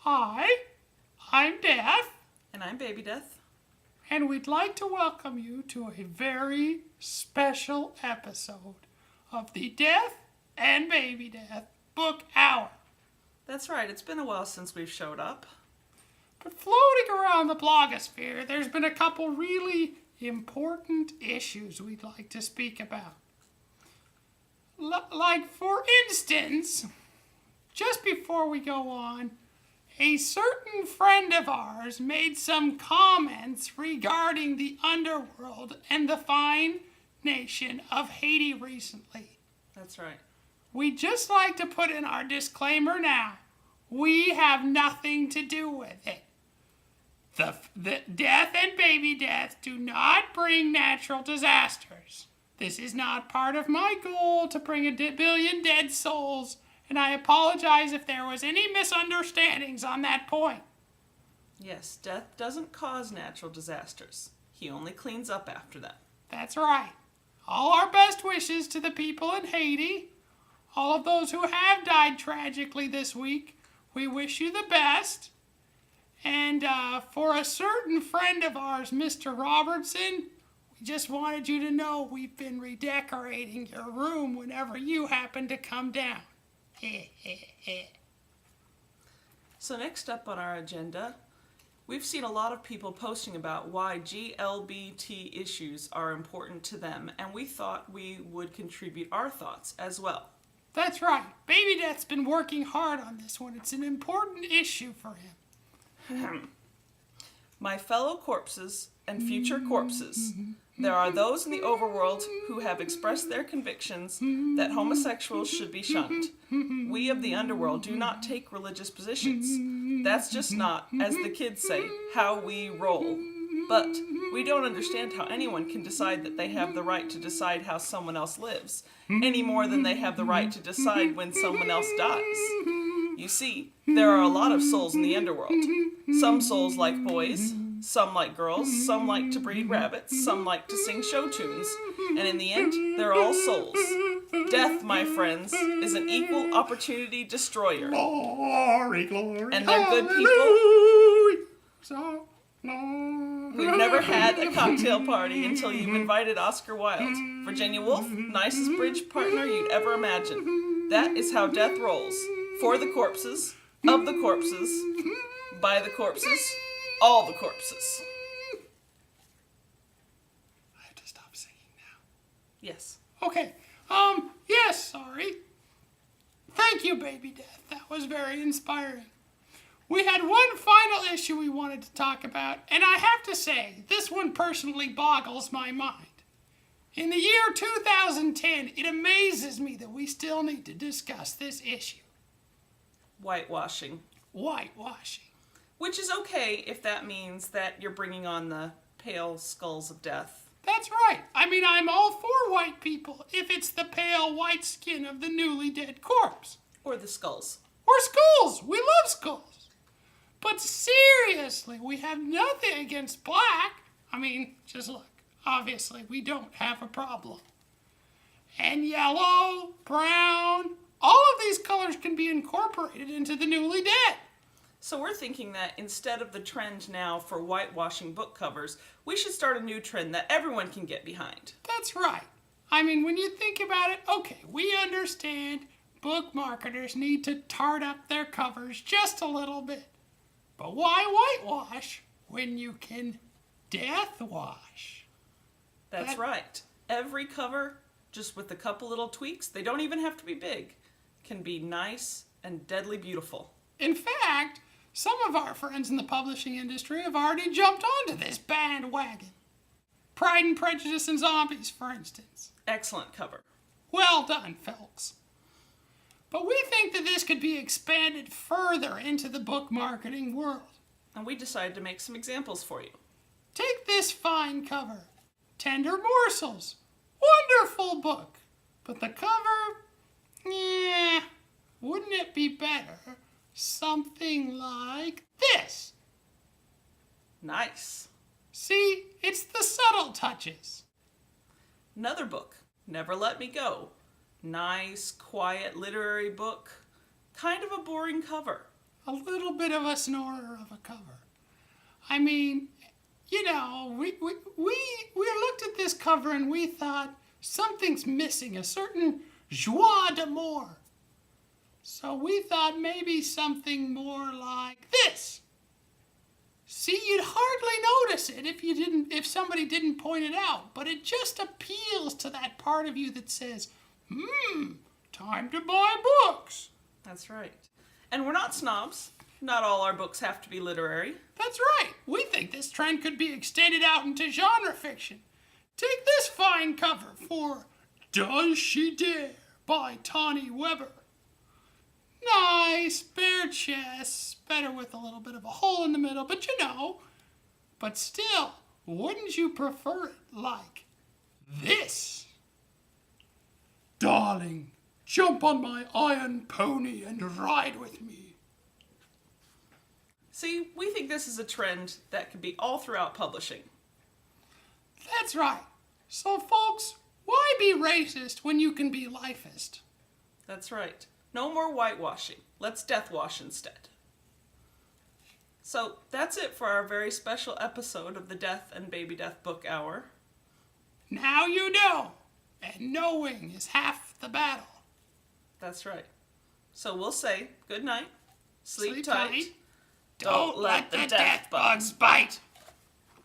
Hi, I'm Death, And I'm Baby Death. and we'd like to welcome you to a very special episode of the Death and Baby Death Book Hour. That's right, it's been a while since we've showed up. But floating around the blogosphere, there's been a couple really important issues we'd like to speak about. Like, for instance, just before we go on, a certain friend of ours made some comments regarding the underworld and the fine nation of Haiti recently. That's right. We'd just like to put in our disclaimer now. We have nothing to do with it. The Death and Baby Death do not bring natural disasters. This is not part of my goal to bring a billion dead souls, and I apologize if there was any misunderstandings on that point. Yes, death doesn't cause natural disasters. He only cleans up after them. That's right. All our best wishes to the people in Haiti. All of those who have died tragically this week, we wish you the best. And for a certain friend of ours, Mr. Robertson, we just wanted you to know we've been redecorating your room whenever you happen to come down. So next up on our agenda, we've seen a lot of people posting about why GLBT issues are important to them, and we thought we would contribute our thoughts as well. That's right. Baby Death's been working hard on this one. It's an important issue for him. My fellow corpses and future corpses, there are those in the overworld who have expressed their convictions that homosexuals should be shunned. We of the underworld do not take religious positions. That's just not, as the kids say, how we roll. But we don't understand how anyone can decide that they have the right to decide how someone else lives, any more than they have the right to decide when someone else dies. You see, there are a lot of souls in the underworld. Some souls like boys, some like girls, some like to breed rabbits, some like to sing show tunes, and in the end, they're all souls. Death, my friends, is an equal opportunity destroyer. Glory, glory, And they're good people. So, We've never had a cocktail party until you've invited Oscar Wilde. Virginia Woolf, nicest bridge partner you'd ever imagine. That is how death rolls. For the corpses, of the corpses, by the corpses, all the corpses. I have to stop singing now. Yes. Okay. Yes, sorry. Thank you, Baby Death. That was very inspiring. We had one final issue we wanted to talk about, and I have to say, this one personally boggles my mind. In the year 2010, it amazes me that we still need to discuss this issue. Whitewashing. Whitewashing. Which is okay if that means that you're bringing on the pale skulls of death. That's right. I mean, I'm all for white people if it's the pale white skin of the newly dead corpse. Or the skulls. Or skulls. We love skulls. But seriously, we have nothing against black. I mean, just look. Obviously, we don't have a problem. And yellow, brown, all of these colors can be incorporated into the newly dead. So we're thinking that instead of the trend now for whitewashing book covers, we should start a new trend that everyone can get behind. That's right. I mean, when you think about it, okay, we understand book marketers need to tart up their covers just a little bit. But why whitewash when you can death wash? That's right. Every cover, just with a couple little tweaks, they don't even have to be big, can be nice and deadly beautiful. In fact, some of our friends in the publishing industry have already jumped onto this bandwagon. Pride and Prejudice and Zombies, for instance. Excellent cover. Well done, folks. But we think that this could be expanded further into the book marketing world. And we decided to make some examples for you. Take this fine cover. Tender Morsels. Wonderful book. But the cover, wouldn't it be better something like this? Nice. See, it's the subtle touches. Another book, Never Let Me Go. Nice, quiet literary book. Kind of a boring cover. a little bit of a snorer of a cover. I mean, you know, we looked at this cover and we thought something's missing, a certain joie d'amour. So we thought maybe something more like this. See, you'd hardly notice it if somebody didn't point it out, but it just appeals to that part of you that says, time to buy books. That's right. And we're not snobs. Not all our books have to be literary. That's right. We think this trend could be extended out into genre fiction. Take this fine cover for Does She Dare by Tawny Weber. Nice, bare chest, better with a little bit of a hole in the middle, but you know. But still, wouldn't you prefer it like this? Darling, jump on my iron pony and ride with me. See, we think this is a trend that could be all throughout publishing. That's right. So folks, why be racist when you can be lifist? That's right. No more whitewashing. Let's deathwash instead. So that's it for our very special episode of the Death and Baby Death Book Hour. Now you know, and knowing is half the battle. That's right. So we'll say good night, sleep Sleep tight. tight. Don't let the death bugs bite.